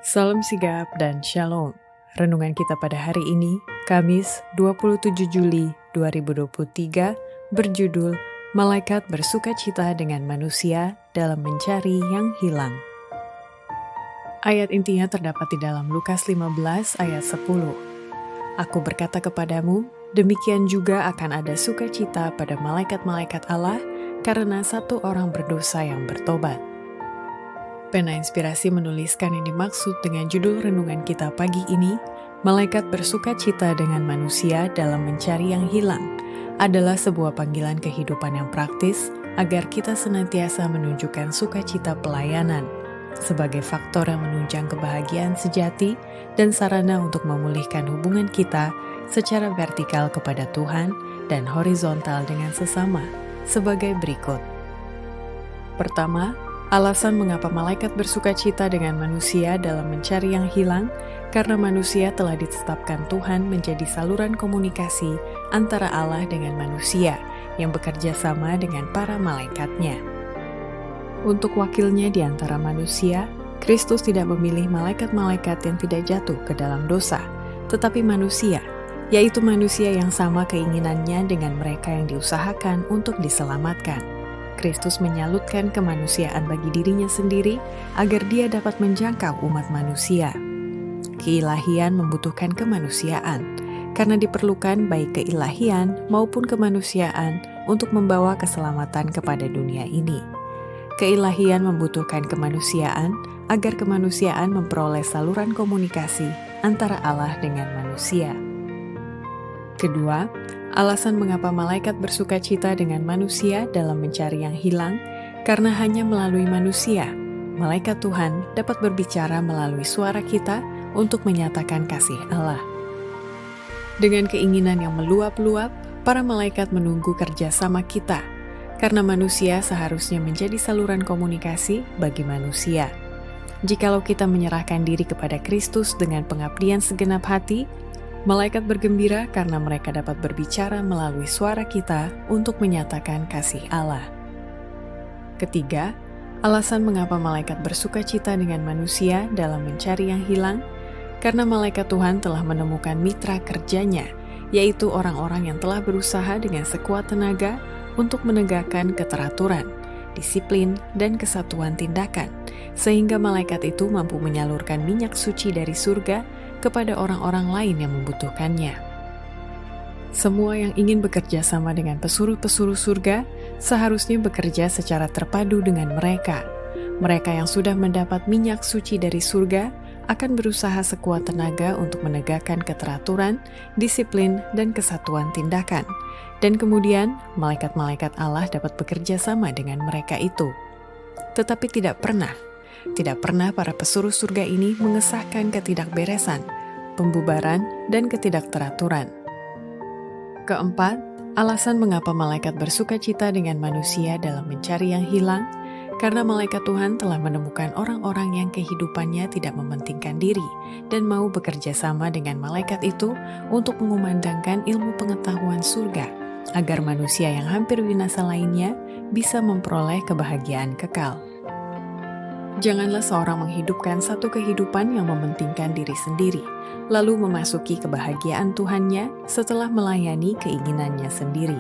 Salam sigap dan shalom. Renungan kita pada hari ini, Kamis 27 Juli 2023, berjudul Malaikat Bersukacita dengan Manusia dalam Mencari yang Hilang. Ayat intinya terdapat di dalam Lukas 15 ayat 10. Aku berkata kepadamu, demikian juga akan ada sukacita pada malaikat-malaikat Allah karena satu orang berdosa yang bertobat. Pena Inspirasi menuliskan yang dimaksud dengan judul renungan kita pagi ini, Malaikat Bersukacita dengan Manusia dalam Mencari yang Hilang, adalah sebuah panggilan kehidupan yang praktis agar kita senantiasa menunjukkan sukacita pelayanan sebagai faktor yang menunjang kebahagiaan sejati dan sarana untuk memulihkan hubungan kita secara vertikal kepada Tuhan dan horizontal dengan sesama sebagai berikut. Pertama, alasan mengapa malaikat bersukacita dengan manusia dalam mencari yang hilang, karena manusia telah ditetapkan Tuhan menjadi saluran komunikasi antara Allah dengan manusia yang bekerja sama dengan para malaikatnya. Untuk wakilnya di antara manusia, Kristus tidak memilih malaikat-malaikat yang tidak jatuh ke dalam dosa, tetapi manusia, yaitu manusia yang sama keinginannya dengan mereka yang diusahakan untuk diselamatkan. Kristus menyalutkan kemanusiaan bagi dirinya sendiri agar dia dapat menjangkau umat manusia. Keilahian membutuhkan kemanusiaan, karena diperlukan baik keilahian maupun kemanusiaan untuk membawa keselamatan kepada dunia ini. Keilahian membutuhkan kemanusiaan agar kemanusiaan memperoleh saluran komunikasi antara Allah dengan manusia. Kedua, alasan mengapa malaikat bersukacita dengan manusia dalam mencari yang hilang, karena hanya melalui manusia, malaikat Tuhan dapat berbicara melalui suara kita untuk menyatakan kasih Allah. Dengan keinginan yang meluap-luap, para malaikat menunggu kerjasama kita, karena manusia seharusnya menjadi saluran komunikasi bagi manusia. Jikalau kita menyerahkan diri kepada Kristus dengan pengabdian segenap hati, malaikat bergembira karena mereka dapat berbicara melalui suara kita untuk menyatakan kasih Allah. Ketiga, alasan mengapa malaikat bersukacita dengan manusia dalam mencari yang hilang, karena malaikat Tuhan telah menemukan mitra kerjanya, yaitu orang-orang yang telah berusaha dengan sekuat tenaga untuk menegakkan keteraturan, disiplin, dan kesatuan tindakan, sehingga malaikat itu mampu menyalurkan minyak suci dari surga kepada orang-orang lain yang membutuhkannya. Semua yang ingin bekerja sama dengan pesuruh-pesuruh surga seharusnya bekerja secara terpadu dengan mereka. Mereka yang sudah mendapat minyak suci dari surga akan berusaha sekuat tenaga untuk menegakkan keteraturan, disiplin, dan kesatuan tindakan. Dan kemudian, malaikat-malaikat Allah dapat bekerja sama dengan mereka itu. Tetapi tidak pernah para pesuruh surga ini mengesahkan ketidakberesan, pembubaran, dan ketidakteraturan. Keempat, alasan mengapa malaikat bersukacita dengan manusia dalam mencari yang hilang, karena malaikat Tuhan telah menemukan orang-orang yang kehidupannya tidak mementingkan diri dan mau bekerja sama dengan malaikat itu untuk mengumandangkan ilmu pengetahuan surga, agar manusia yang hampir binasa lainnya bisa memperoleh kebahagiaan kekal. Janganlah seorang menghidupkan satu kehidupan yang mementingkan diri sendiri, lalu memasuki kebahagiaan Tuhannya setelah melayani keinginannya sendiri.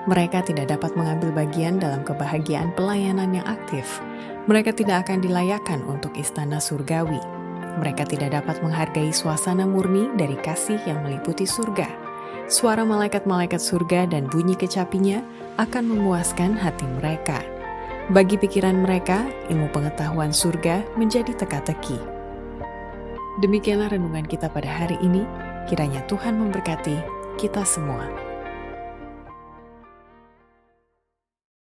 Mereka tidak dapat mengambil bagian dalam kebahagiaan pelayanan yang aktif. Mereka tidak akan dilayakkan untuk istana surgawi. Mereka tidak dapat menghargai suasana murni dari kasih yang meliputi surga. Suara malaikat-malaikat surga dan bunyi kecapinya akan memuaskan hati mereka. Bagi pikiran mereka, ilmu pengetahuan surga menjadi teka-teki. Demikianlah renungan kita pada hari ini. Kiranya Tuhan memberkati kita semua.